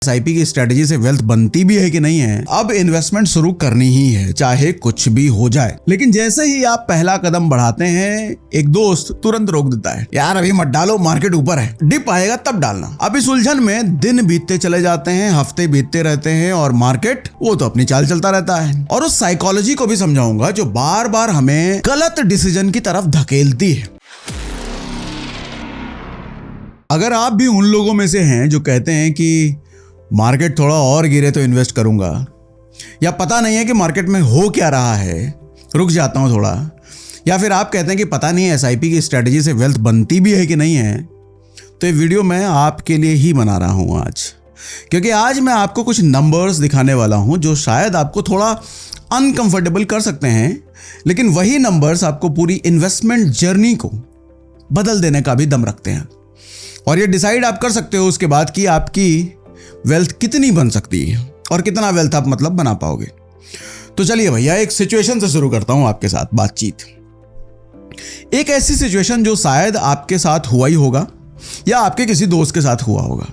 SIP की strategy से wealth बनती भी है कि नहीं है, अब इन्वेस्टमेंट शुरू करनी ही है, चाहे कुछ भी हो जाए। लेकिन जैसे ही आप पहला कदम बढ़ाते हैं, एक दोस्त तुरंत रोक देता है, यार अभी मत डालो, मार्केट ऊपर है, डिप आएगा तब डालना। अब इस उलझन में दिन बीतते चले जाते हैं, हफ्ते बीतते रहते हैं और मार्केट वो तो अपनी चाल चलता रहता है। और उस साइकोलॉजी को भी समझाऊंगा जो बार बार हमें गलत डिसीजन की तरफ धकेलती है। अगर आप भी उन लोगों में से हैं जो कहते हैं कि मार्केट थोड़ा और गिरे तो इन्वेस्ट करूंगा, या पता नहीं है कि मार्केट में हो क्या रहा है, रुक जाता हूं थोड़ा, या फिर आप कहते हैं कि पता नहीं एसआईपी की स्ट्रेटजी से वेल्थ बनती भी है कि नहीं है, तो ये वीडियो मैं आपके लिए ही बना रहा हूं आज। क्योंकि आज मैं आपको कुछ नंबर्स दिखाने वाला हूं जो शायद आपको थोड़ा अनकंफर्टेबल कर सकते हैं, लेकिन वही नंबर्स आपको पूरी इन्वेस्टमेंट जर्नी को बदल देने का भी दम रखते हैं। और ये डिसाइड आप कर सकते हो उसके बाद कि आपकी वेल्थ कितनी बन सकती है और कितना वेल्थ आप मतलब बना पाओगे। तो चलिए भैया, एक सिचुएशन से शुरू करता हूं आपके साथ बातचीत। एक ऐसी सिचुएशन जो शायद आपके साथ हुआ ही होगा या आपके किसी दोस्त के साथ हुआ होगा।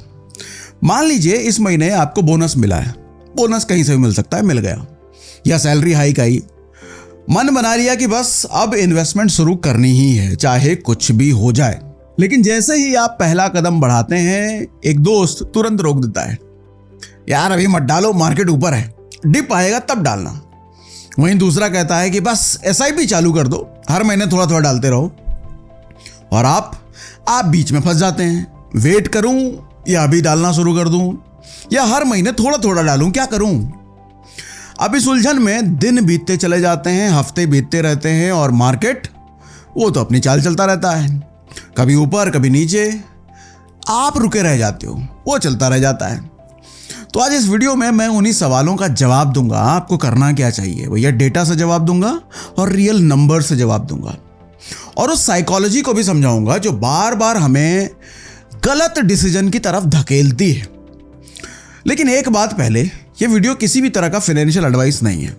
मान लीजिए इस महीने आपको बोनस मिला है, बोनस कहीं से भी मिल सकता है, मिल गया, या सैलरी हाइक आई, मन बना लिया कि बस अब इन्वेस्टमेंट शुरू करनी ही है, चाहे कुछ भी हो जाए। लेकिन जैसे ही आप पहला कदम बढ़ाते हैं, एक दोस्त तुरंत रोक देता है, यार अभी मत डालो, मार्केट ऊपर है, डिप आएगा तब डालना। वहीं दूसरा कहता है कि बस एसआईपी चालू कर दो, हर महीने थोड़ा थोड़ा डालते रहो। और आप बीच में फंस जाते हैं, वेट करूं या अभी डालना शुरू कर दूं, या हर महीने थोड़ा थोड़ा डालूं, क्या करूं। अब इस उलझन में दिन बीतते चले जाते हैं, हफ्ते बीतते रहते हैं और मार्केट वो तो अपनी चाल चलता रहता है, कभी ऊपर कभी नीचे, आप रुके रह जाते हो, वो चलता रह जाता है। तो आज इस वीडियो में मैं उन्हीं सवालों का जवाब दूंगा, आपको करना क्या चाहिए भैया, डेटा से जवाब दूंगा और रियल नंबर से जवाब दूंगा, और उस साइकोलॉजी को भी समझाऊंगा जो बार बार हमें गलत डिसीजन की तरफ धकेलती है। लेकिन एक बात पहले, ये वीडियो किसी भी तरह का फाइनेंशियल एडवाइस नहीं है,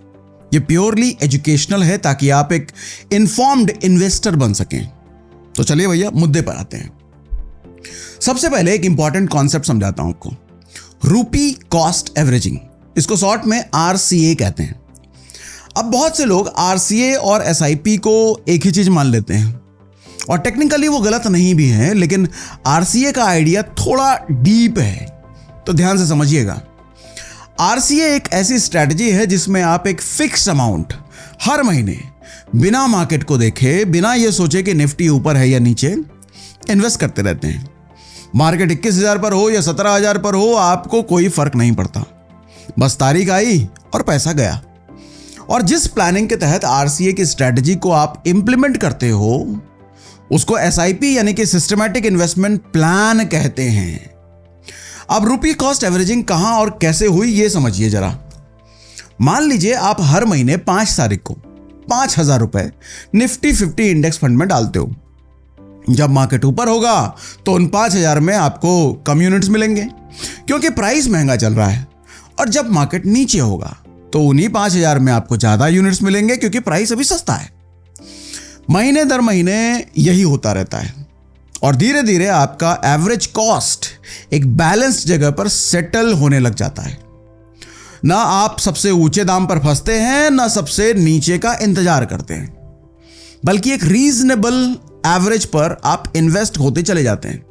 ये प्योरली एजुकेशनल है ताकि आप एक इन्फॉर्म्ड इन्वेस्टर बन सकें। तो चलिए भैया मुद्दे पर आते हैं। सबसे पहले एक इंपॉर्टेंट कॉन्सेप्ट समझाता हूं आपको, रूपी कॉस्ट एवरेजिंग, इसको शॉर्ट में आरसीए कहते हैं। अब बहुत से लोग आरसीए और एसआईपी को एक ही चीज मान लेते हैं, और टेक्निकली वो गलत नहीं भी है, लेकिन आरसीए का आइडिया थोड़ा डीप है, तो ध्यान से समझिएगा। आरसीए एक ऐसी स्ट्रैटेजी है जिसमें आप एक फिक्स अमाउंट हर महीने बिना मार्केट को देखे, बिना ये सोचे कि निफ्टी ऊपर है या नीचे, इन्वेस्ट करते रहते हैं। मार्केट 21,000 पर हो या 17,000 पर हो, आपको कोई फर्क नहीं पड़ता, बस तारीख आई और पैसा गया। और जिस प्लानिंग के तहत आरसीए की स्ट्रैटेजी को आप इंप्लीमेंट करते हो, उसको एसआईपी यानी कि सिस्टमैटिक इन्वेस्टमेंट प्लान कहते हैं। अब रूपी कॉस्ट एवरेजिंग कहां और कैसे हुई, ये समझिए जरा। मान लीजिए आप हर महीने 5 तारीख को 5,000 रुपए निफ्टी 50 इंडेक्स फंड में डालते हो। जब मार्केट ऊपर होगा तो उन 5,000 में आपको कम यूनिट्स मिलेंगे क्योंकि प्राइस महंगा चल रहा है, और जब मार्केट नीचे होगा तो उन्हीं 5,000 में आपको ज्यादा यूनिट्स मिलेंगे क्योंकि प्राइस अभी सस्ता है। महीने दर महीने यही होता रहता है, और धीरे धीरे आपका एवरेज कॉस्ट एक बैलेंस्ड जगह पर सेटल होने लग जाता है। ना आप सबसे ऊंचे दाम पर फंसते हैं, ना सबसे नीचे का इंतजार करते हैं, बल्कि एक रीजनेबल एवरेज पर आप इन्वेस्ट होते चले जाते हैं,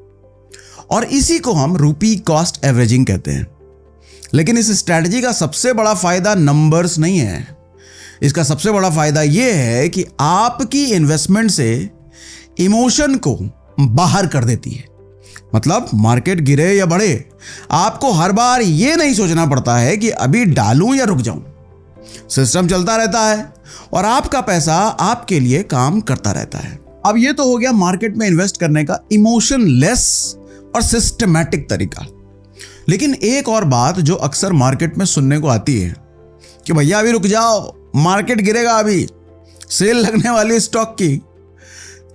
और इसी को हम रूपी कॉस्ट एवरेजिंग कहते हैं। लेकिन इस स्ट्रैटेजी का सबसे बड़ा फायदा नंबर्स नहीं है, इसका सबसे बड़ा फायदा यह है कि आपकी इन्वेस्टमेंट से इमोशन को बाहर कर देती है। मतलब मार्केट गिरे या बढ़े, आपको हर बार यह नहीं सोचना पड़ता है कि अभी डालूं या रुक जाऊं। सिस्टम चलता रहता है और आपका पैसा आपके लिए काम करता रहता है। अब यह तो हो गया मार्केट में इन्वेस्ट करने का इमोशनलेस और सिस्टमैटिक तरीका। लेकिन एक और बात जो अक्सर मार्केट में सुनने को आती है कि भैया अभी रुक जाओ, मार्केट गिरेगा, अभी सेल लगने वाली स्टॉक की,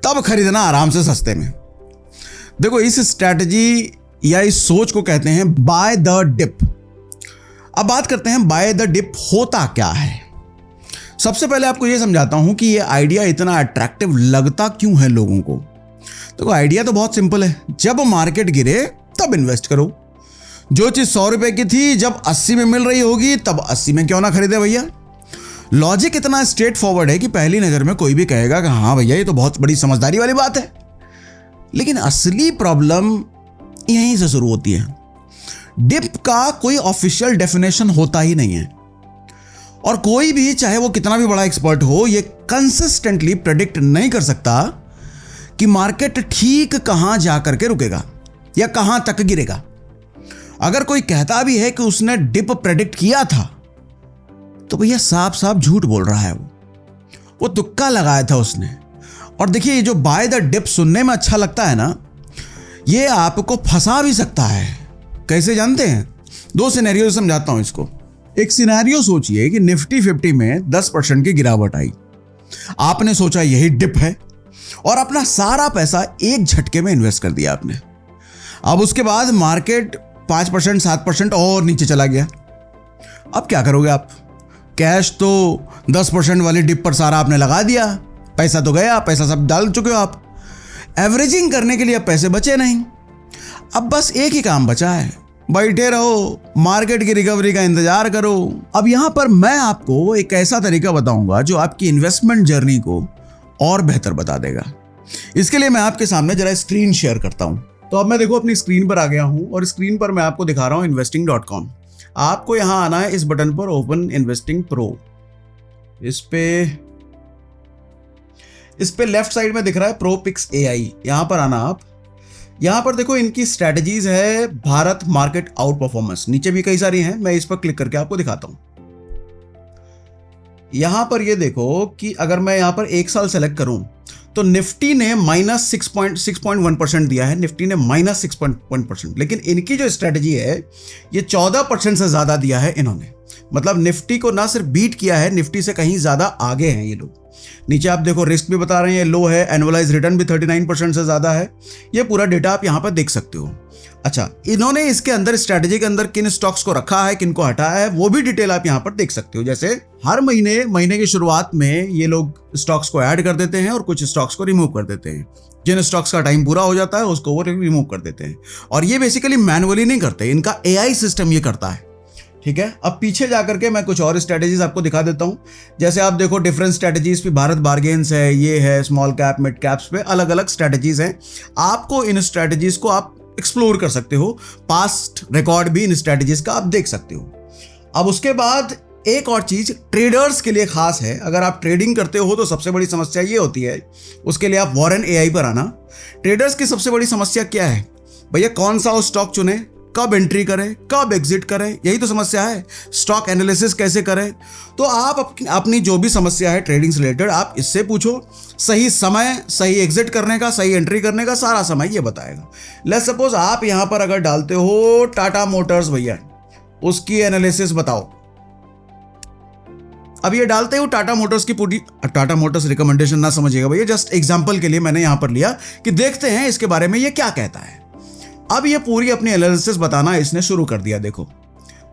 तब खरीदना आराम से सस्ते में। देखो, इस स्ट्रैटेजी या इस सोच को कहते हैं बाय द डिप। अब बात करते हैं बाय द डिप होता क्या है। सबसे पहले आपको यह समझाता हूं कि यह आइडिया इतना अट्रैक्टिव लगता क्यों है लोगों को। देखो, आइडिया तो बहुत सिंपल है, जब मार्केट गिरे तब इन्वेस्ट करो, जो चीज 100 रुपए की थी जब 80 में मिल रही होगी तब 80 में क्यों ना खरीदे भैया। लॉजिक इतना स्ट्रेट फॉरवर्ड है कि पहली नजर में कोई भी कहेगा कि हाँ भैया ये तो बहुत बड़ी समझदारी वाली बात है। लेकिन असली प्रॉब्लम यहीं से शुरू होती है। डिप का कोई ऑफिशियल डेफिनेशन होता ही नहीं है, और कोई भी चाहे वो कितना भी बड़ा एक्सपर्ट हो ये कंसिस्टेंटली प्रेडिक्ट नहीं कर सकता कि मार्केट ठीक कहां जाकर के रुकेगा या कहां तक गिरेगा। अगर कोई कहता भी है कि उसने डिप प्रेडिक्ट किया था तो भैया साफ साफ झूठ बोल रहा है। वो तुक्का लगाया था उसने। और देखिए ये जो बाय द डिप सुनने में अच्छा लगता है ना, ये आपको फंसा भी सकता है। कैसे जानते हैं? 2 सिनेरियो समझाता हूं इसको। एक सिनेरियो सोचिए कि निफ्टी 50 में 10% की गिरावट आई। आपने सोचा यही डिप है और अपना सारा पैसा एक झटके में इन्वेस्ट कर दिया आपने। अब उसके बाद मार्केट 5% 7% और नीचे चला गया। अब क्या करोगे आप? कैश तो 10% वाली डिप पर सारा आपने लगा दिया, पैसा तो गया, पैसा सब डाल चुके हो आप। एवरेजिंग करने के लिए अब पैसे बचे नहीं। अब बस एक ही काम बचा है, बैठे रहो, मार्केट की रिकवरी का इंतजार करो। अब यहां पर मैं आपको एक ऐसा तरीका बताऊंगा जो आपकी इन्वेस्टमेंट जर्नी को और बेहतर बता देगा। इसके लिए मैं आपके सामने जरा स्क्रीन शेयर करता हूं। तो अब मैं देखो अपनी स्क्रीन पर आ गया हूं और स्क्रीन पर मैं आपको दिखा रहा हूं investing.com। आपको यहां आना है इस बटन पर, ओपन इन्वेस्टिंग प्रो। इस पे लेफ्ट साइड में दिख रहा है प्रोपिक्स AI। यहां पर आना आप। यहां पर देखो इनकी स्ट्रेटजीज है भारत मार्केट आउट परफॉर्मेंस। नीचे भी कई सारी हैं, मैं इस पर क्लिक करके आपको दिखाता हूं। यहां पर ये देखो कि अगर मैं यहां पर 1 साल सेलेक्ट करूं तो निफ्टी ने -6.1% दिया है, निफ्टी ने -6.1%। लेकिन इनकी जो स्ट्रेटजी है ये 14% से ज्यादा दिया है इन्होंने। मतलब निफ्टी को ना सिर्फ बीट किया है, निफ्टी से कहीं ज्यादा आगे हैं ये लोग। नीचे आप देखो रिस्क भी बता रहे हैं, लो है, एनुअलाइज रिटर्न भी 39% से ज्यादा है। ये पूरा डेटा आप यहां पर देख सकते हो। अच्छा, इन्होंने इसके अंदर स्ट्रेटजी के अंदर किन स्टॉक्स को रखा है, किन को हटाया है, वो भी डिटेल आप यहां पर देख सकते हो। जैसे हर महीने की शुरुआत में ये लोग स्टॉक्स को ऐड कर देते हैं और कुछ स्टॉक्स को रिमूव कर देते हैं। जिन स्टॉक्स का टाइम पूरा हो जाता है उसको वो रिमूव कर देते हैं। और ये बेसिकली मैनुअली नहीं करते, इनका AI सिस्टम ये करता है। ठीक है, अब पीछे जाकर के मैं कुछ और स्ट्रेटजीज आपको दिखा देता हूं। जैसे आप देखो डिफरेंट स्ट्रेटजीज पे भारत बार्गेन्स है, ये है स्मॉल कैप मिड कैप्स पे अलग अलग स्ट्रेटजीज हैं। आपको इन स्ट्रेटजीज को आप एक्सप्लोर कर सकते हो, पास्ट रिकॉर्ड भी इन स्ट्रेटजीज का आप देख सकते हो। अब उसके बाद एक और चीज ट्रेडर्स के लिए खास है। अगर आप ट्रेडिंग करते हो तो सबसे बड़ी समस्या ये होती है, उसके लिए आप वॉरेन AI पर आना। ट्रेडर्स की सबसे बड़ी समस्या क्या है भैया? कौन सा स्टॉक चुने, कब एंट्री करें, कब एग्जिट करें, यही तो समस्या है। स्टॉक एनालिसिस कैसे करें। तो आप अपनी जो भी समस्या है ट्रेडिंग से रिलेटेड आप इससे पूछो। सही समय, सही एग्जिट करने का, सही एंट्री करने का सारा समय ये बताएगा। लेट्स सपोज आप यहां पर अगर डालते हो टाटा मोटर्स भैया, उसकी एनालिसिस बताओ। अब ये डालते हो टाटा मोटर्स की पूरी, टाटा मोटर्स रिकमेंडेशन ना समझिएगा भैया, जस्ट एग्जांपल के लिए मैंने यहां पर लिया कि देखते हैं इसके बारे में ये क्या कहता है। अब ये पूरी अपनी एनालिसिस बताना इसने शुरू कर दिया। देखो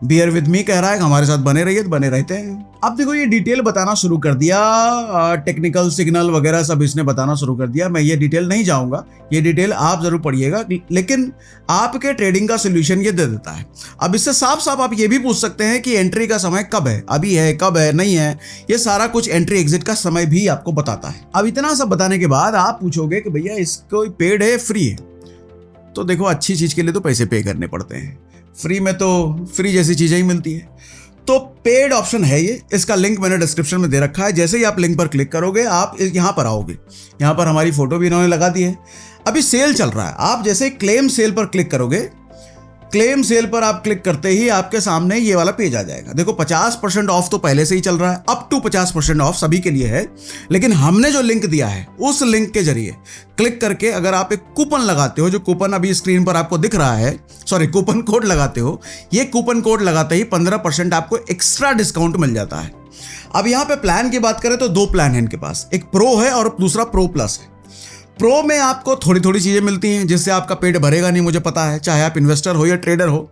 बियर विद मी कह रहा है, हमारे साथ बने रहिए, तो बने रहते हैं। अब देखो ये डिटेल बताना शुरू कर दिया, टेक्निकल सिग्नल वगैरह सब इसने बताना शुरू कर दिया। मैं ये डिटेल नहीं जाऊंगा, ये डिटेल आप जरूर पढ़िएगा, लेकिन आपके ट्रेडिंग का सोल्यूशन ये दे देता है। अब इससे साफ साफ आप ये भी पूछ सकते हैं कि एंट्री का समय कब है, अभी है, कब है, नहीं है। ये सारा कुछ एंट्री एग्जिट का समय भी आपको बताता है। अब इतना सब बताने के बाद आप पूछोगे कि भैया इसको पेड है, फ्री है? तो देखो अच्छी चीज के लिए तो पैसे पे करने पड़ते हैं, फ्री में तो फ्री जैसी चीजें ही मिलती है। तो पेड ऑप्शन है ये, इसका लिंक मैंने डिस्क्रिप्शन में दे रखा है। जैसे ही आप लिंक पर क्लिक करोगे आप यहां पर आओगे, यहां पर हमारी फोटो भी इन्होंने लगा दी है। अभी सेल चल रहा है, आप जैसे क्लेम सेल पर क्लिक करोगे, क्लेम सेल पर आप क्लिक करते ही आपके सामने ये वाला पेज आ जाएगा। देखो 50% ऑफ तो पहले से ही चल रहा है, अप टू 50% ऑफ सभी के लिए है। लेकिन हमने जो लिंक दिया है उस लिंक के जरिए क्लिक करके अगर आप एक कूपन लगाते हो, जो कूपन अभी स्क्रीन पर आपको दिख रहा है, सॉरी कूपन कोड लगाते हो, ये कूपन कोड लगाते ही 15% आपको एक्स्ट्रा डिस्काउंट मिल जाता है। अब यहाँ पे प्लान की बात करें तो 2 प्लान है इनके पास, एक प्रो है और दूसरा प्रो प्लस है। प्रो में आपको थोड़ी थोड़ी चीजें मिलती हैं जिससे आपका पेट भरेगा नहीं, मुझे पता है, चाहे आप इन्वेस्टर हो या ट्रेडर हो।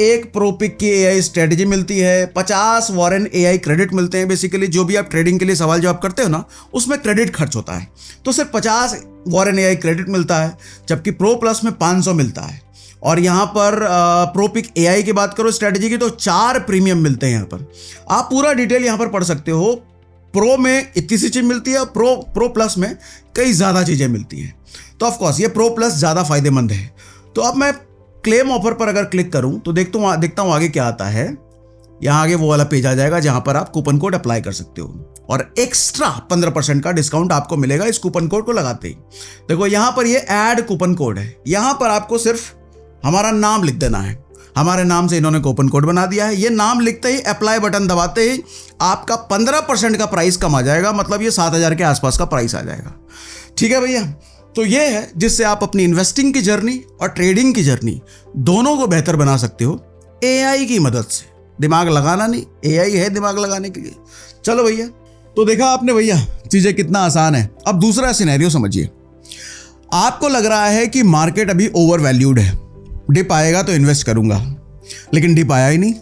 एक प्रोपिक की AI स्ट्रेटजी मिलती है, 50 वॉरेन AI क्रेडिट मिलते हैं। बेसिकली जो भी आप ट्रेडिंग के लिए सवाल जवाब करते हो ना, उसमें क्रेडिट खर्च होता है, तो सिर्फ 50 वॉरेन AI क्रेडिट मिलता है, जबकि प्रो प्लस में 500 मिलता है। और यहाँ पर प्रोपिक एआई की बात करो स्ट्रेटजी की तो 4 प्रीमियम मिलते हैं यहाँ पर। आप पूरा डिटेल यहाँ पर पढ़ सकते हो। प्रो में इतनी सी चीज मिलती है, प्रो प्लस में कई ज़्यादा चीज़ें मिलती हैं। तो ऑफकोर्स ये प्रो प्लस ज़्यादा फायदेमंद है। तो अब मैं क्लेम ऑफर पर अगर क्लिक करूं तो देखता हूं आगे क्या आता है। यहाँ आगे वो वाला पेज आ जाएगा जहां पर आप कूपन कोड अप्लाई कर सकते हो और एक्स्ट्रा 15% का डिस्काउंट आपको मिलेगा इस कूपन कोड को लगाते ही। देखो यहाँ पर ये ऐड कूपन कोड है, यहाँ पर आपको सिर्फ हमारा नाम लिख देना है। हमारे नाम से इन्होंने कूपन कोड बना दिया है। ये नाम लिखते ही अप्लाई बटन दबाते ही आपका 15% का प्राइस कम आ जाएगा, मतलब ये 7,000 के आसपास का प्राइस आ जाएगा। ठीक है भैया, तो ये है जिससे आप अपनी इन्वेस्टिंग की जर्नी और ट्रेडिंग की जर्नी दोनों को बेहतर बना सकते हो एआई की मदद से। दिमाग लगाना नहीं, एआई है दिमाग लगाने के लिए। चलो भैया, तो देखा आपने भैया चीजें कितना आसान है। अब दूसरा सिनेरियो समझिए। आपको लग रहा है कि मार्केट अभी ओवर वैल्यूड है, डिप आएगा तो इन्वेस्ट करूंगा, लेकिन डिप आया ही नहीं।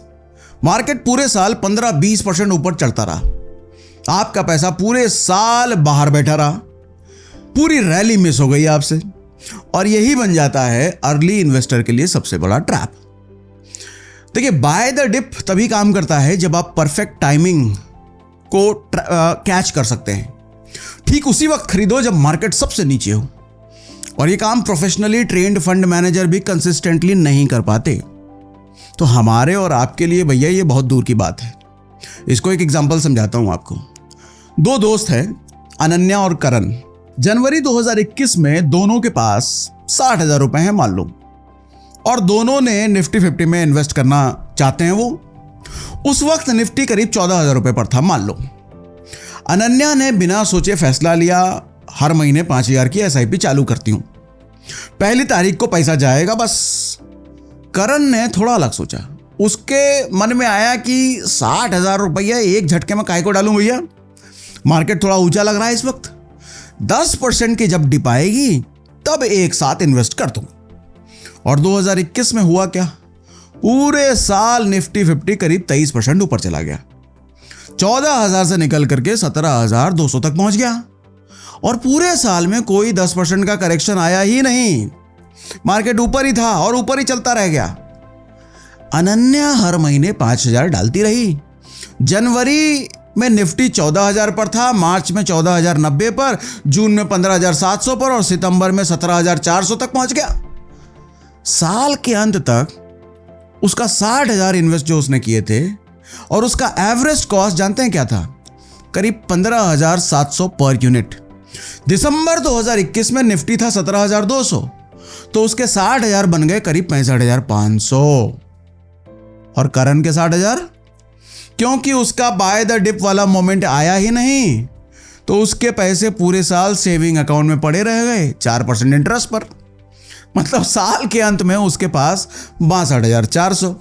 मार्केट पूरे साल 15-20% ऊपर चढ़ता रहा, आपका पैसा पूरे साल बाहर बैठा रहा, पूरी रैली मिस हो गई आपसे। और यही बन जाता है अर्ली इन्वेस्टर के लिए सबसे बड़ा ट्रैप। देखिए, बाय द डिप तभी काम करता है जब आप परफेक्ट टाइमिंग को कैच कर सकते हैं। ठीक उसी वक्त खरीदो जब मार्केट सबसे नीचे हो। और ये काम प्रोफेशनली ट्रेंड फंड मैनेजर भी कंसिस्टेंटली नहीं कर पाते। तो हमारे और आपके लिए भैया ये बहुत दूर की बात है। इसको एक एग्जांपल समझाता हूं आपको। 2 दोस्त हैं, अनन्या और करण। जनवरी 2021 में दोनों के पास 60,000 रुपए हैं मान लो, और दोनों ने निफ्टी 50 में इन्वेस्ट करना चाहते हैं। वो उस वक्त निफ्टी करीब 14,000 रुपए पर था मान लो। अनन्या ने बिना सोचे फैसला लिया, हर महीने 5,000 की एसआईपी चालू करती हूं, 1 तारीख को पैसा जाएगा बस। करण ने थोड़ा अलग सोचा। उसके मन में आया कि 60,000 रुपया एक झटके में काहे को डालूं भैया, मार्केट थोड़ा ऊंचा लग रहा है इस वक्त, 10% की जब डिप आएगी तब एक साथ इन्वेस्ट कर दूं। और 2021 में हुआ क्या, पूरे साल निफ्टी 50 करीब 23% ऊपर चला गया, 14,000 से निकल करके 17,200 तक पहुंच गया। और पूरे साल में कोई 10% का करेक्शन आया ही नहीं, मार्केट ऊपर ही था और ऊपर ही चलता रह गया। अनन्या हर महीने 5,000 डालती रही। जनवरी में निफ्टी 14,000 पर था, मार्च में 14,090 पर, जून में 15,700 पर और सितंबर में 17,400 तक पहुंच गया। साल के अंत तक उसका 60,000 इन्वेस्ट जो उसने किए थे और उसका एवरेज कॉस्ट जानते हैं क्या था, करीब 15,700 पर यूनिट। दिसंबर 2021 में निफ्टी था 17,200, तो उसके 60,000 बन गए करीब 65,500। और करण के 60,000, क्योंकि उसका बाय द डिप वाला मोमेंट आया ही नहीं, तो उसके पैसे पूरे साल सेविंग अकाउंट में पड़े रह गए 4% इंटरेस्ट पर। मतलब साल के अंत में उसके पास 62,400।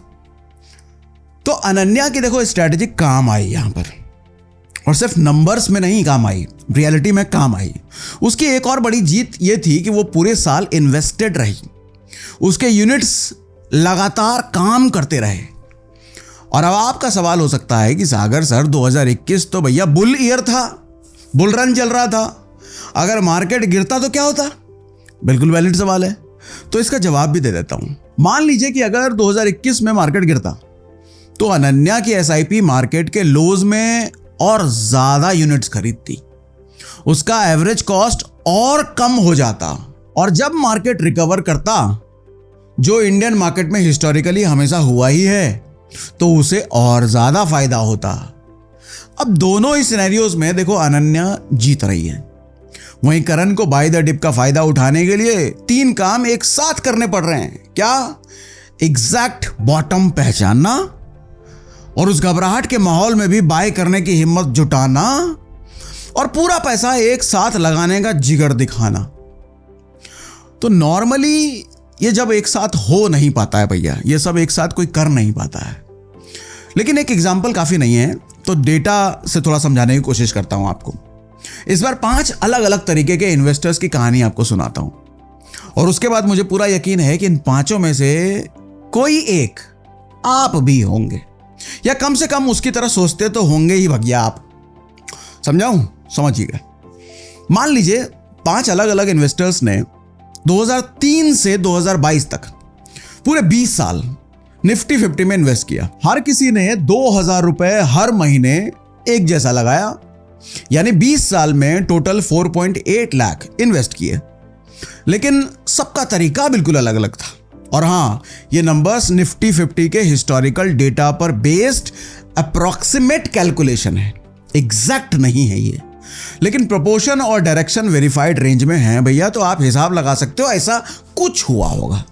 तो अनन्या की देखो स्ट्रैटेजी काम आई यहां पर, और सिर्फ नंबर्स में नहीं काम आई, रियलिटी में काम आई। उसकी एक और बड़ी जीत ये थी कि वो पूरे साल इन्वेस्टेड रही, उसके यूनिट्स लगातार काम करते रहे। और अब आपका सवाल हो सकता है कि सागर सर 2021 तो भैया बुल ईयर था, बुल रन चल रहा था, अगर मार्केट गिरता तो क्या होता? बिल्कुल वैलिड सवाल है, तो इसका जवाब भी दे देता हूं। मान लीजिए कि अगर 2021 में मार्केट गिरता तो अनन्या की एसआईपी मार्केट के लोज में और ज्यादा यूनिट्स खरीदती, उसका एवरेज कॉस्ट और कम हो जाता, और जब मार्केट रिकवर करता, जो इंडियन मार्केट में हिस्टोरिकली हमेशा हुआ ही है, तो उसे और ज्यादा फायदा होता। अब दोनों ही सिनेरियोज में देखो अनन्या जीत रही है, वहीं करण को बाय द डिप का फायदा उठाने के लिए 3 काम एक साथ करने पड़ रहे हैं। क्या? एग्जैक्ट बॉटम पहचानना, और उस घबराहट के माहौल में भी बाय करने की हिम्मत जुटाना, और पूरा पैसा एक साथ लगाने का जिगर दिखाना। तो नॉर्मली ये जब एक साथ हो नहीं पाता है भैया, ये सब एक साथ कोई कर नहीं पाता है। लेकिन एक एग्जाम्पल काफी नहीं है, तो डेटा से थोड़ा समझाने की कोशिश करता हूं आपको। इस बार 5 अलग अलग तरीके के इन्वेस्टर्स की कहानी आपको सुनाता हूं, और उसके बाद मुझे पूरा यकीन है कि इन 5 में से कोई एक आप भी होंगे, या कम से कम उसकी तरह सोचते तो होंगे ही भैया आप। समझाऊं? समझिएगा। मान लीजिए 5 अलग अलग इन्वेस्टर्स ने 2003 से 2022 तक पूरे 20 साल निफ्टी 50 में इन्वेस्ट किया। हर किसी ने 2,000 रुपए हर महीने एक जैसा लगाया, यानी 20 साल में टोटल 4.8 लाख इन्वेस्ट किए। लेकिन सबका तरीका बिल्कुल अलग अलग था। और हाँ, ये नंबर्स निफ्टी 50 के हिस्टोरिकल डेटा पर बेस्ड अप्रॉक्सीमेट कैलकुलेशन है, एग्जैक्ट नहीं है ये, लेकिन प्रोपोर्शन और डायरेक्शन वेरीफाइड रेंज में है भैया, तो आप हिसाब लगा सकते हो ऐसा कुछ हुआ होगा।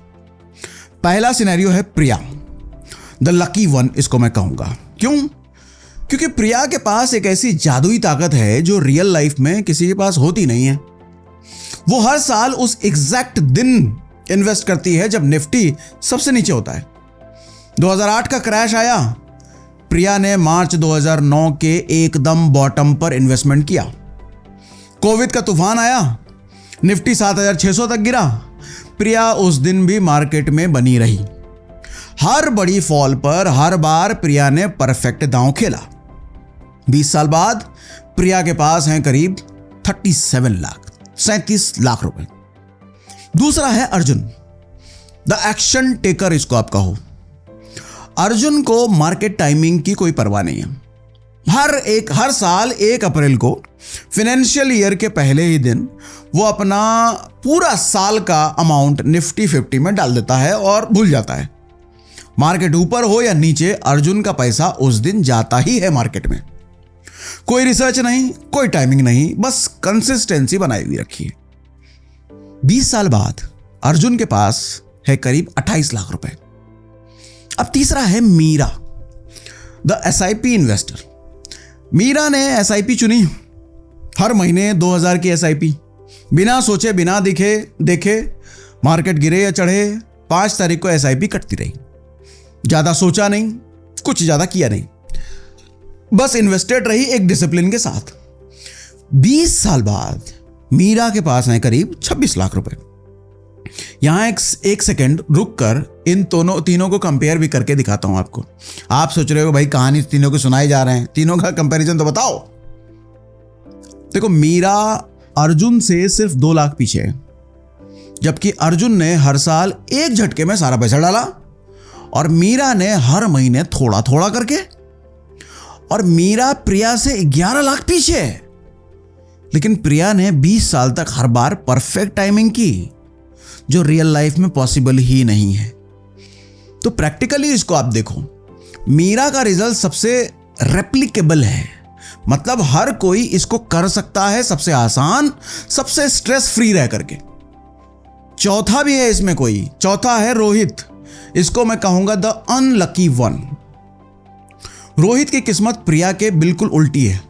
पहला सिनेरियो है प्रिया, द लकी वन इसको मैं कहूंगा। क्यों? क्योंकि प्रिया के पास एक ऐसी जादुई ताकत है जो रियल लाइफ में किसी के पास होती नहीं है। वो हर साल उस एग्जैक्ट दिन इन्वेस्ट करती है जब निफ्टी सबसे नीचे होता है। 2008 का क्रैश आया, प्रिया ने मार्च 2009 के एकदम बॉटम पर इन्वेस्टमेंट किया। कोविड का तूफान आया, निफ्टी 7,600 तक गिरा, प्रिया उस दिन भी मार्केट में बनी रही। हर बड़ी फॉल पर हर बार प्रिया ने परफेक्ट दांव खेला। 20 साल बाद प्रिया के पास हैं करीब 37 लाख रुपए। दूसरा है अर्जुन, द एक्शन टेकर इसको आप कहो। अर्जुन को मार्केट टाइमिंग की कोई परवाह नहीं है। हर साल 1 अप्रैल को फाइनेंशियल ईयर के पहले ही दिन वो अपना पूरा साल का अमाउंट निफ्टी 50 में डाल देता है और भूल जाता है। मार्केट ऊपर हो या नीचे, अर्जुन का पैसा उस दिन जाता ही है मार्केट में। कोई रिसर्च नहीं, कोई टाइमिंग नहीं, बस कंसिस्टेंसी बनाई हुई रखी है। 20 साल बाद अर्जुन के पास है करीब 28 लाख रुपए। अब तीसरा है Meera, the SIP investor. Meera ने एसआईपी चुनी, हर महीने 2,000 की एसआईपी, बिना सोचे बिना देखे मार्केट गिरे या चढ़े 5 तारीख को एसआईपी कटती रही। ज्यादा सोचा नहीं, कुछ ज्यादा किया नहीं, बस इन्वेस्टेड रही एक डिसिप्लिन के साथ। 20 साल बाद मीरा के पास है करीब 26 लाख रुपए। यहां एक सेकंड रुक कर इन तीनों को कंपेयर भी करके दिखाता हूं आपको। आप सोच रहे हो भाई कहानी तीनों को सुनाई जा रहे हैं, तीनों का कंपैरिजन तो बताओ। देखो, मीरा अर्जुन से सिर्फ 2 लाख पीछे है, जबकि अर्जुन ने हर साल एक झटके में सारा पैसा डाला और मीरा ने हर महीने थोड़ा थोड़ा करके। और मीरा प्रिया से 11 लाख पीछे है, लेकिन प्रिया ने 20 साल तक हर बार परफेक्ट टाइमिंग की, जो रियल लाइफ में पॉसिबल ही नहीं है। तो प्रैक्टिकली इसको आप देखो, मीरा का रिजल्ट सबसे रेप्लिकेबल है, मतलब हर कोई इसको कर सकता है, सबसे आसान, सबसे स्ट्रेस फ्री रह करके। चौथा भी है इसमें कोई, चौथा है रोहित, इसको मैं कहूंगा द अनलकी वन। रोहित की किस्मत प्रिया के बिल्कुल उल्टी है।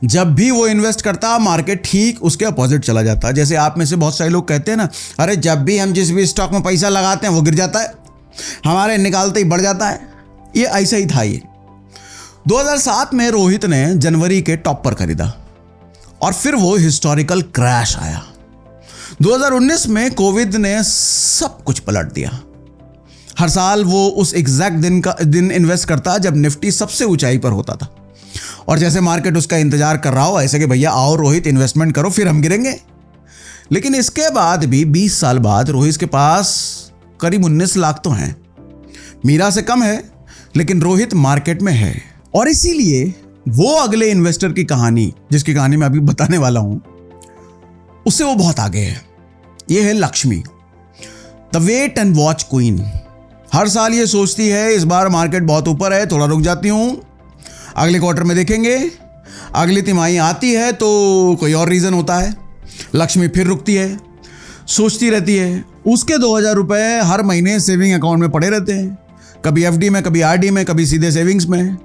जब भी वो इन्वेस्ट करता, मार्केट ठीक उसके अपोजिट चला जाता। जैसे आप में से बहुत सारे लोग कहते हैं ना, अरे जब भी हम जिस भी स्टॉक में पैसा लगाते हैं वो गिर जाता है, हमारे निकालते ही बढ़ जाता है। ये ऐसा ही था। ये 2007 में रोहित ने जनवरी के टॉप पर खरीदा और फिर वो हिस्टोरिकल क्रैश आया। 2019 में कोविड ने सब कुछ पलट दिया। हर साल वो उस एग्जैक्ट दिन इन्वेस्ट करता जब निफ्टी सबसे ऊंचाई पर होता था, और जैसे मार्केट उसका इंतजार कर रहा हो, ऐसे कि भैया आओ रोहित इन्वेस्टमेंट करो फिर हम गिरेंगे। लेकिन इसके बाद भी 20 साल बाद रोहित के पास करीब 19 लाख तो हैं। मीरा से कम है, लेकिन रोहित मार्केट में है। और इसीलिए वो अगले इन्वेस्टर की कहानी, जिसकी कहानी मैं अभी बताने वाला हूं, उससे वो बहुत आगे है। ये है Lakshmi, the wait and watch queen. हर साल ये सोचती है इस बार मार्केट बहुत ऊपर है, थोड़ा रुक जाती हूं, अगले क्वार्टर में देखेंगे। अगली तिमाही आती है तो कोई और रीजन होता है, लक्ष्मी फिर रुकती है, सोचती रहती है। उसके 2,000 रुपए हर महीने सेविंग अकाउंट में पड़े रहते हैं, कभी एफडी में, कभी आरडी में, कभी सीधे सेविंग्स में।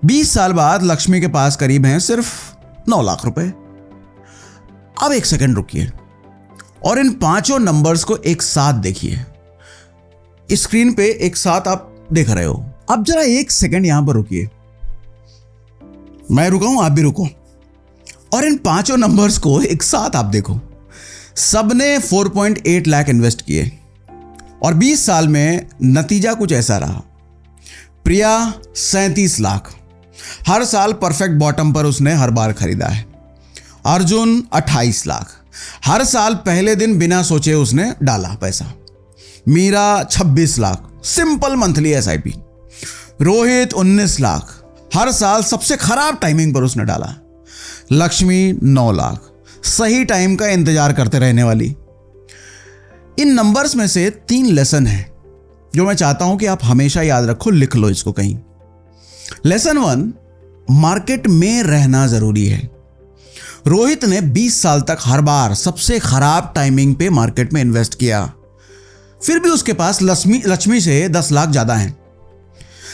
20 साल बाद लक्ष्मी के पास करीब हैं सिर्फ 9 लाख रुपए। अब एक सेकंड रुकिए और इन 5 नंबर्स को एक साथ देखिए। स्क्रीन पे एक साथ आप देख रहे हो। अब जरा एक सेकंड यहां पर रुकिए, मैं रुका हूं, आप भी रुको, और इन 5 नंबर्स को एक साथ आप देखो। सबने 4.8 लाख इन्वेस्ट किए और 20 साल में नतीजा कुछ ऐसा रहा। प्रिया 37 लाख, हर साल परफेक्ट बॉटम पर उसने हर बार खरीदा है। अर्जुन 28 लाख, हर साल पहले दिन बिना सोचे उसने डाला पैसा। Meera 26 lakh simple monthly SIP, Rohit 19 lakh हर साल सबसे खराब टाइमिंग पर उसने डाला, लक्ष्मी 9 लाख सही टाइम का इंतजार करते रहने वाली। इन नंबर्स में से 3 लेसन है जो मैं चाहता हूं कि आप हमेशा याद रखो, लिख लो इसको कहीं। लेसन 1, मार्केट में रहना जरूरी है। रोहित ने 20 साल तक हर बार सबसे खराब टाइमिंग पे मार्केट में इन्वेस्ट किया, फिर भी उसके पास लक्ष्मी से 10 लाख ज्यादा हैं,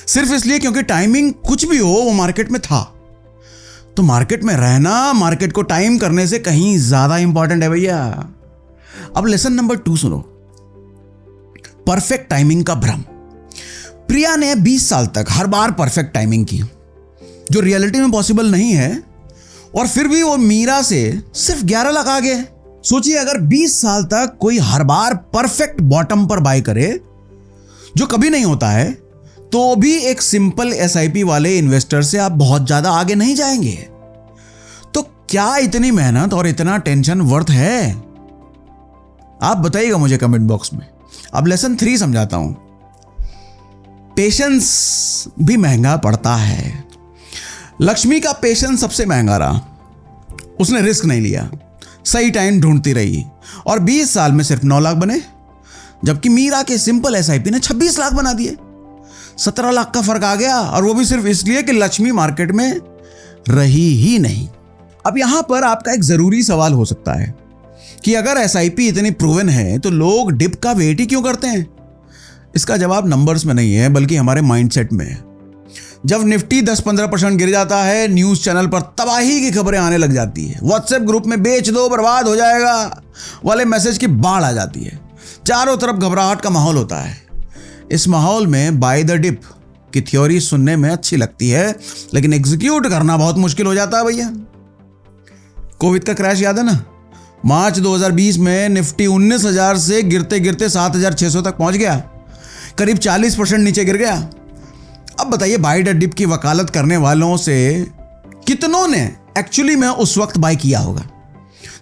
सिर्फ इसलिए क्योंकि टाइमिंग कुछ भी हो वो मार्केट में था। तो मार्केट में रहना मार्केट को टाइम करने से कहीं ज्यादा इंपॉर्टेंट है भैया। अब लेसन नंबर 2 सुनो, परफेक्ट टाइमिंग का भ्रम। प्रिया ने 20 साल तक हर बार परफेक्ट टाइमिंग की, जो रियलिटी में पॉसिबल नहीं है, और फिर भी वो मीरा से सिर्फ 11 लाख आगे है। सोचिए अगर 20 साल तक कोई हर बार परफेक्ट बॉटम पर बाय करे, जो कभी नहीं होता है, तो भी एक सिंपल एसआईपी वाले इन्वेस्टर से आप बहुत ज्यादा आगे नहीं जाएंगे। तो क्या इतनी मेहनत और इतना टेंशन वर्थ है? आप बताइएगा मुझे कमेंट बॉक्स में। अब लेसन 3 समझाता हूं। पेशेंस भी महंगा पड़ता है। लक्ष्मी का पेशेंस सबसे महंगा रहा। उसने रिस्क नहीं लिया, सही टाइम ढूंढती रही, और 20 साल में सिर्फ 9 लाख बने, जबकि मीरा के सिंपल एसआईपी ने 26 लाख बना दिए। 17 लाख का फर्क आ गया, और वो भी सिर्फ इसलिए कि लक्ष्मी मार्केट में रही ही नहीं। अब यहां पर आपका एक जरूरी सवाल हो सकता है कि अगर एसआईपी इतनी प्रूवन है तो लोग डिप का वेट ही क्यों करते हैं? इसका जवाब नंबर्स में नहीं है, बल्कि हमारे माइंडसेट में है। जब निफ्टी 10-15% गिर जाता है, न्यूज चैनल पर तबाही की खबरें आने लग जाती है, व्हाट्सएप ग्रुप में बेच दो बर्बाद हो जाएगा वाले मैसेज की बाढ़ आ जाती है, चारों तरफ घबराहट का माहौल होता है। इस माहौल में बाय द डिप की थ्योरी सुनने में अच्छी लगती है, लेकिन एग्जीक्यूट करना बहुत मुश्किल हो जाता है भैया। कोविड का क्रैश याद है ना? मार्च 2020 में निफ्टी 19,000 से गिरते गिरते 7,600 तक पहुंच गया, करीब 40% नीचे गिर गया। अब बताइए, बाय द डिप की वकालत करने वालों से कितनों ने एक्चुअली में उस वक्त बाय किया होगा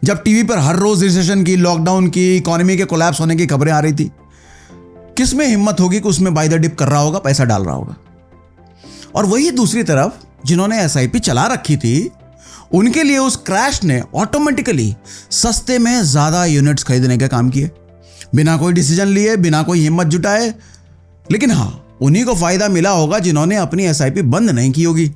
जब टीवी पर हर रोज रिसेशन की, लॉकडाउन की, इकोनॉमी के कोलैप्स होने की खबरें आ रही थी? किस में हिम्मत होगी कि उसमें बाय द डिप कर रहा होगा, पैसा डाल रहा होगा? और वही दूसरी तरफ जिन्होंने एसआईपी चला रखी थी, उनके लिए उस क्रैश ने ऑटोमेटिकली सस्ते में ज्यादा यूनिट्स खरीदने का काम किए, बिना कोई डिसीजन लिए, बिना कोई हिम्मत जुटाए। लेकिन हाँ, उन्हीं को फायदा मिला होगा जिन्होंने अपनी एसआईपी बंद नहीं की होगी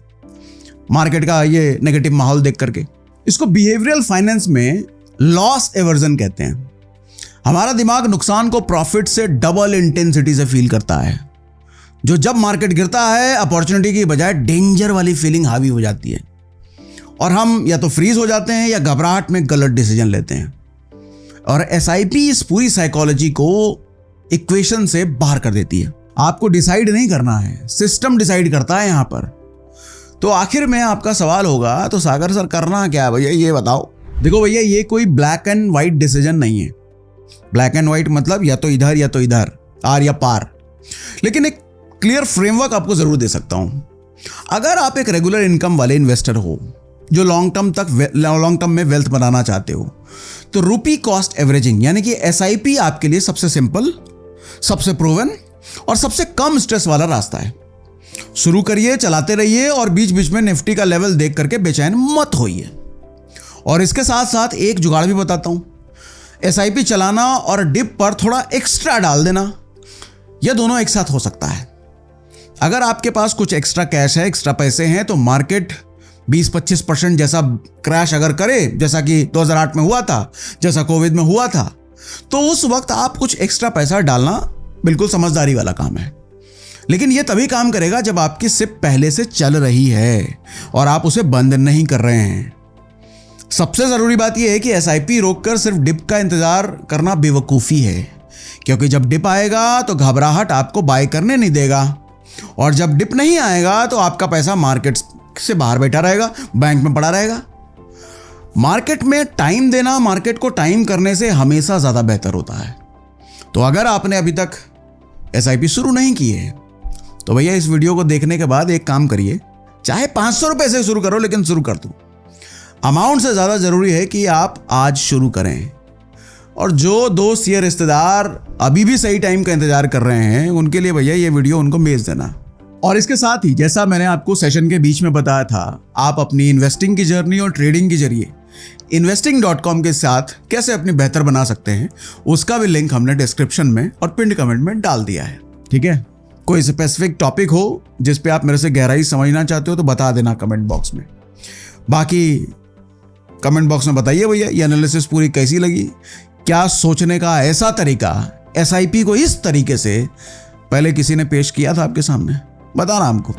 मार्केट का ये नेगेटिव माहौल देख करके। इसको बिहेवियरल फाइनेंस में लॉस एवर्जन कहते हैं। हमारा दिमाग नुकसान को प्रॉफिट से डबल इंटेंसिटी से फील करता है, जो जब मार्केट गिरता है अपॉर्चुनिटी की बजाय डेंजर वाली फीलिंग हावी हो जाती है, और हम या तो फ्रीज हो जाते हैं या घबराहट में गलत डिसीजन लेते हैं। और एसआईपी इस पूरी साइकोलॉजी को इक्वेशन से बाहर कर देती है। आपको डिसाइड नहीं करना है, सिस्टम डिसाइड करता है यहां पर। तो आखिर में आपका सवाल होगा, तो सागर सर करना क्या है भैया, ये बताओ। देखो भैया, ये कोई ब्लैक एंड व्हाइट डिसीजन नहीं है। ब्लैक एंड व्हाइट मतलब या तो इधर या तो इधर, आर या पार। लेकिन एक क्लियर फ्रेमवर्क आपको जरूर दे सकता हूं। अगर आप एक रेगुलर इनकम वाले इन्वेस्टर हो जो लॉन्ग टर्म में वेल्थ बनाना चाहते हो, तो रुपी कॉस्ट एवरेजिंग यानी कि एसआईपी आपके लिए सबसे सिंपल, सबसे प्रूवन और सबसे कम स्ट्रेस वाला रास्ता है। शुरू करिए, चलाते रहिए, और बीच बीच में निफ्टी का लेवल देख करके बेचैन मत होइए। और इसके साथ साथ एक जुगाड़ भी बताता हूं, एसआईपी चलाना और डिप पर थोड़ा एक्स्ट्रा डाल देना, यह दोनों एक साथ हो सकता है। अगर आपके पास कुछ एक्स्ट्रा कैश है, एक्स्ट्रा पैसे हैं, तो मार्केट 20-25% जैसा क्रैश अगर करे, जैसा कि 2008 में हुआ था, जैसा कोविड में हुआ था, तो उस वक्त आप कुछ एक्स्ट्रा पैसा डालना बिल्कुल समझदारी वाला काम है। लेकिन यह तभी काम करेगा जब आपकी सिप पहले से चल रही है और आप उसे बंद नहीं कर रहे हैं। सबसे जरूरी बात यह है कि एसआईपी रोककर सिर्फ डिप का इंतजार करना बेवकूफी है, क्योंकि जब डिप आएगा तो घबराहट आपको बाय करने नहीं देगा, और जब डिप नहीं आएगा तो आपका पैसा मार्केट से बाहर बैठा रहेगा, बैंक में पड़ा रहेगा। मार्केट में टाइम देना मार्केट को टाइम करने से हमेशा ज्यादा बेहतर होता है। तो अगर आपने अभी तक एसआईपी शुरू नहीं की है, तो भैया इस वीडियो को देखने के बाद एक काम करिए, चाहे 500 रुपए से शुरू करो, लेकिन शुरू कर दो। अमाउंट से ज्यादा जरूरी है कि आप आज शुरू करें, और जो दोस्त या रिश्तेदार अभी भी सही टाइम का इंतजार कर रहे हैं उनके लिए भैया ये वीडियो उनको भेज देना। और इसके साथ ही जैसा मैंने आपको सेशन के बीच में बताया था, आप अपनी इन्वेस्टिंग की जर्नी और ट्रेडिंग के जरिए investing.com के साथ कैसे अपनी बेहतर बना सकते हैं, उसका भी लिंक हमने डिस्क्रिप्शन में और पिंड कमेंट में डाल दिया है। ठीक है, कोई स्पेसिफिक टॉपिक हो जिस पे आप मेरे से गहराई समझना चाहते हो तो बता देना कमेंट बॉक्स में। बाकी कमेंट बॉक्स में बताइए भैया ये एनालिसिस पूरी कैसी लगी, क्या सोचने का ऐसा तरीका SIP को इस तरीके से पहले किसी ने पेश किया था आपके सामने, बताना हमको।